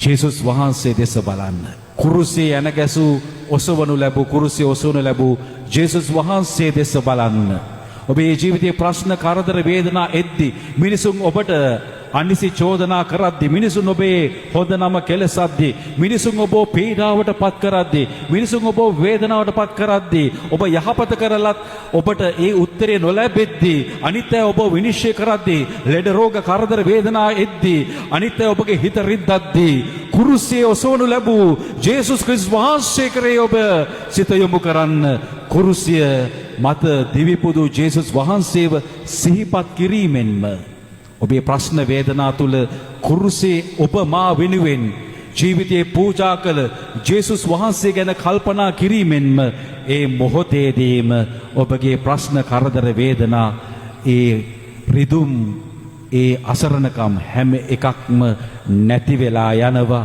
ජේසුස් වහන්සේ දෙස බලන්න. කුරුසියේ යන ගැසූ ඔසවනු ලැබූ කුරුසියේ ඔසවනු ලැබූ ජේසුස් වහන්සේ දෙස බලන්න. ඔබේ ජීවිතයේ ප්‍රශ්න කරදර වේදනා එද්දි මිනිසුන් ඔබට අනිසි චෝදනා කරද්දි මිනිසුන් ඔබේ හොඳ නම කෙලසද්දි මිනිසුන් ඔබ පීඩාවට පත් කරද්දි මිනිසුන් ඔබ වේදනාවට පත් කරද්දි ඔබ යහපත කරලත් ඔබට ඒ උත්තරේ නොලැබෙද්දි අනිත් අය ඔබ විනිශ්චය කරද්දි ලෙඩ රෝග කරදර වේදනා එද්දි අනිත් අය ඔබගේ හිත රිද්දද්දි කුරුසියේ ඔසවනු ලැබූ ජේසුස් ක්‍රිස්තුස් වහන්සේ කරේ ඔබ සිත යොමු කරන්න. කුරුසිය මත දිවිපුදු ජේසුස් වහන්සේව සිහිපත් කිරීමෙන්ම ඔබේ ප්‍රශ්න වේදනා තුල කුරුසියේ ඔබ මා වෙනුවෙන් ජීවිතේ පූජා කළ ජේසුස් වහන්සේ ගැන කල්පනා කිරීමෙන්ම ඒ මොහොතේදීම ඔබගේ ප්‍රශ්න කරදර වේදනා ඒ රිදුම් ඒ අසරණකම් හැම එකක්ම නැති වෙලා යනවා.